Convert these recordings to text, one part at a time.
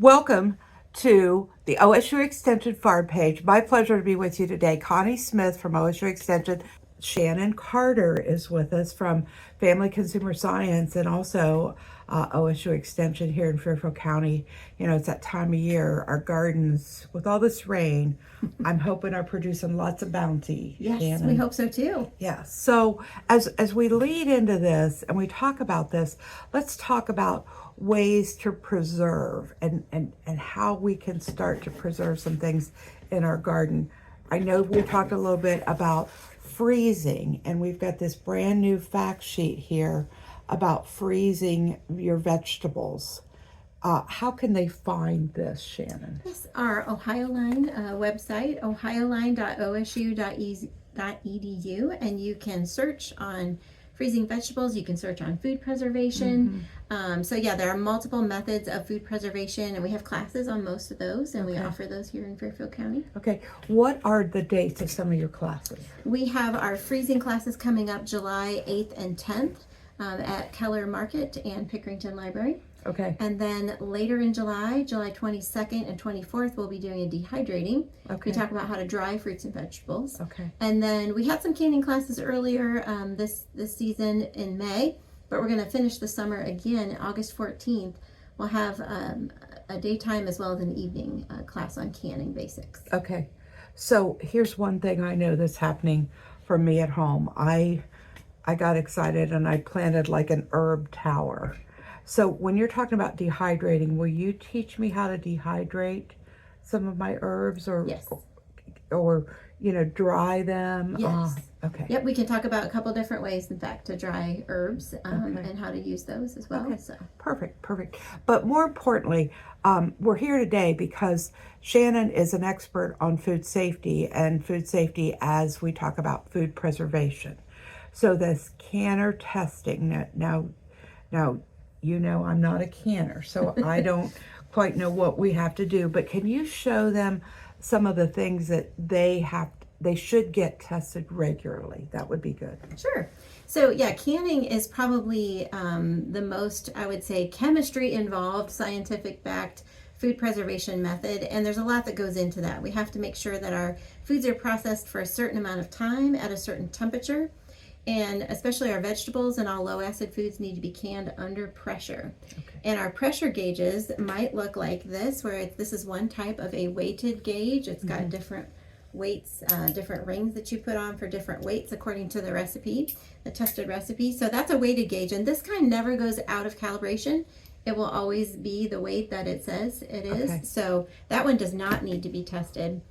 Welcome to the OSU Extension Farm Page. My pleasure to be with you today. Connie Smith from OSU Extension. Shannon Carter is with us from Family Consumer Science and also OSU Extension here in Fairfield County. You know, it's that time of year. Our gardens, with all this rain, I'm hoping are producing lots of bounty. Yes, Shannon. we hope so too. Yeah. So as we lead into this and we talk about this, let's talk about ways to preserve and how we can start to preserve some things in our garden. I know we talked a little bit about freezing, and we've got this brand new fact sheet here about freezing your vegetables. How can they find this, Shannon? Yes, our Ohio Line website, ohioline.osu.edu, and you can search on freezing vegetables. You can search on food preservation. So yeah, there are multiple methods of food preservation, and we have classes on most of those, and we offer those here in Fairfield County. Okay, what are the dates of some of your classes? We have our freezing classes coming up July 8th and 10th at Keller Market and Pickerington Library. Okay. And then later in July 22nd and 24th, we'll be doing a dehydrating. Okay. We talk about how to dry fruits and vegetables. Okay. And then we had some canning classes earlier this season in May, but we're going to finish the summer again August 14th. We'll have a daytime as well as an evening class on canning basics. Okay. So here's one thing I know that's happening for me at home. I got excited and I planted like an herb tower. So when you're talking about dehydrating, will you teach me how to dehydrate some of my herbs Yes. or you know, dry them? Yes. Okay. Yep, we can talk about a couple different ways, in fact, to dry herbs and how to use those as well. Okay. So. Perfect. But more importantly, we're here today because Shannon is an expert on food safety as we talk about food preservation. So this canner testing, now, you know, I'm not a canner, so I don't quite know what we have to do, but can you show them some of the things that they should get tested regularly? That would be good. Sure. So yeah, canning is probably the most, I would say, chemistry involved, scientific backed food preservation method, and there's a lot that goes into that. We have to make sure that our foods are processed for a certain amount of time at a certain temperature. And especially our vegetables and all low acid foods need to be canned under pressure. Okay. And our pressure gauges might look like this, where this is one type of a weighted gauge. It's got different weights, different rings that you put on for different weights according to the recipe, the tested recipe. So that's a weighted gauge, and this kind never goes out of calibration. It will always be the weight that it says it is. Okay. So that one does not need to be tested.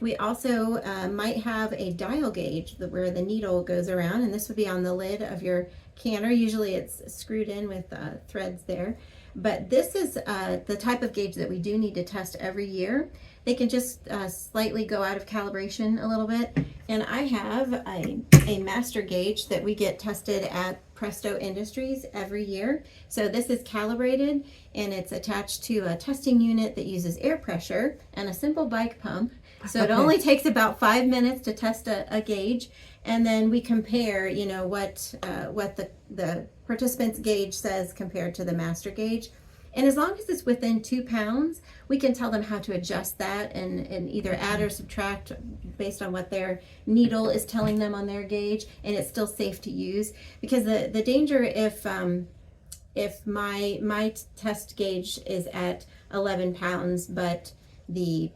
We also might have a dial gauge where the needle goes around, and this would be on the lid of your canner. Usually it's screwed in with threads there, but this is the type of gauge that we do need to test every year. They can just slightly go out of calibration a little bit, and I have a master gauge that we get tested at Presto Industries every year. So this is calibrated, and it's attached to a testing unit that uses air pressure and a simple bike pump. So it only takes about 5 minutes to test a gauge, and then we compare, you know, what the participant's gauge says compared to the master gauge. And as long as it's within 2 pounds, we can tell them how to adjust that and either add or subtract based on what their needle is telling them on their gauge, and it's still safe to use. Because the danger if my test gauge is at 11 pounds, but the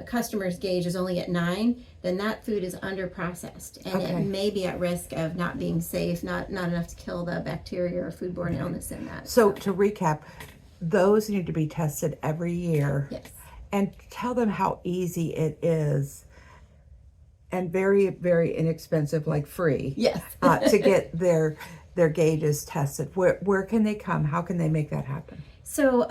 customer's gauge is only at 9, then that food is under processed, and it may be at risk of not being safe, not enough to kill the bacteria or foodborne illness in that. So to recap, those need to be tested every year. Yes. And tell them how easy it is and very, very inexpensive, like free. Yes. To get their gauges tested. Where can they come? How can they make that happen? So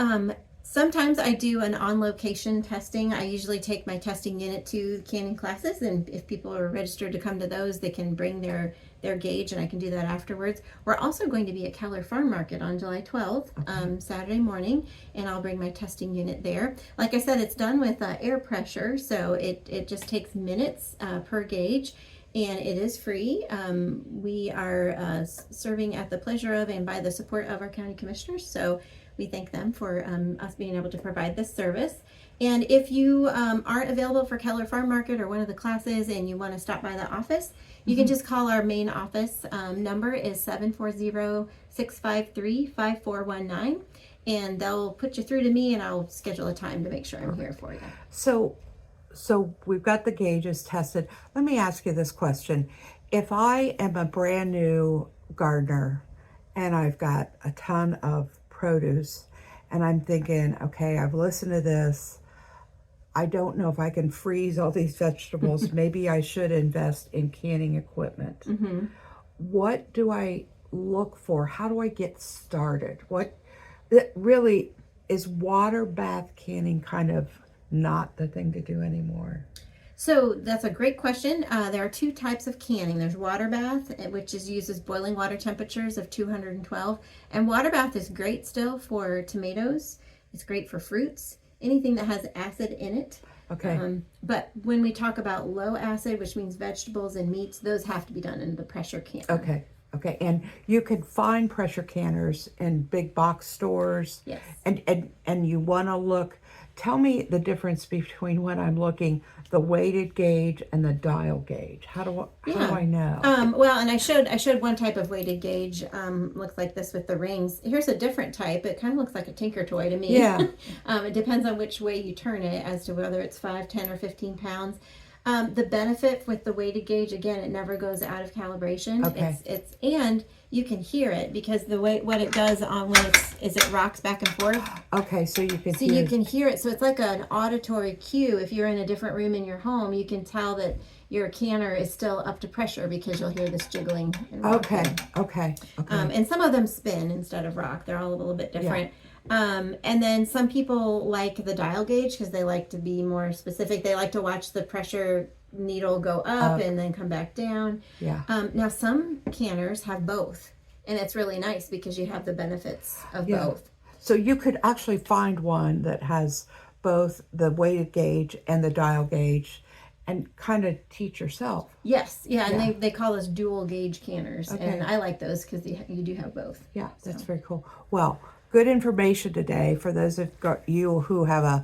sometimes I do an on-location testing. I usually take my testing unit to canning classes, and if people are registered to come to those, they can bring their gauge, and I can do that afterwards. We're also going to be at Keller Farm Market on July 12th, Saturday morning, and I'll bring my testing unit there. Like I said, it's done with air pressure, so it just takes minutes per gauge. And it is free. We are serving at the pleasure of and by the support of our county commissioners. So we thank them for us being able to provide this service. And if you aren't available for Keller Farm Market or one of the classes and you want to stop by the office, you can just call our main office. Number is 740-653-5419. And they'll put you through to me, and I'll schedule a time to make sure I'm here for you. So we've got the gauges tested. Let me ask you this question. If I am a brand new gardener and I've got a ton of produce and I'm thinking, okay, I've listened to this. I don't know if I can freeze all these vegetables. Maybe I should invest in canning equipment. Mm-hmm. What do I look for? How do I get started? Really, is water bath canning kind of not the thing to do anymore? So that's a great question. There are two types of canning. There's water bath, which uses boiling water temperatures of 212. And water bath is great still for tomatoes. It's great for fruits, anything that has acid in it. Okay. But when we talk about low acid, which means vegetables and meats, those have to be done in the pressure canner. Okay. And you can find pressure canners in big box stores. Yes. And you want to look. Tell me the difference between when I'm looking, the weighted gauge and the dial gauge. How do I know? Well, and I showed one type of weighted gauge. Looks like this with the rings. Here's a different type. It kind of looks like a Tinker toy to me. Yeah. It depends on which way you turn it as to whether it's 5, 10, or 15 pounds. The benefit with the weighted gauge, again, it never goes out of calibration. Okay. And you can hear it because what it does when it rocks back and forth. Okay, so you can you can hear it. So it's like an auditory cue. If you're in a different room in your home, you can tell that your canner is still up to pressure because you'll hear this jiggling and rocking. Okay. And some of them spin instead of rock. They're all a little bit different. Yeah. And then some people like the dial gauge because they like to be more specific. They like to watch the pressure needle go up and then come back down. Yeah. Now some canners have both, and it's really nice because you have the benefits of both. So you could actually find one that has both the weighted gauge and the dial gauge and kind of teach yourself. Yes. Yeah. And they call us dual gauge canners. Okay. And I like those because you do have both. Yeah, that's very cool. Well, good information today for those of you who have a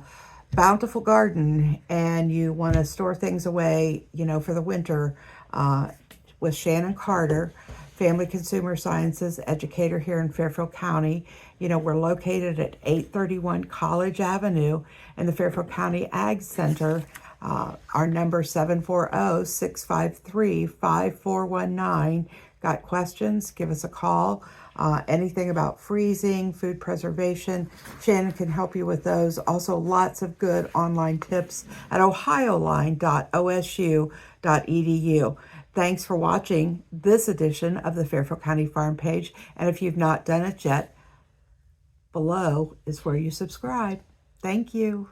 bountiful garden and you want to store things away, for the winter, with Shannon Carter, Family Consumer Sciences Educator here in Fairfield County. We're located at 831 College Avenue in the Fairfield County Ag Center. Our number 740-653-5419. Got questions? Give us a call. Anything about freezing, food preservation, Shannon can help you with those. Also, lots of good online tips at ohioline.osu.edu. Thanks for watching this edition of the Fairfield County Farm Page. And if you've not done it yet, below is where you subscribe. Thank you.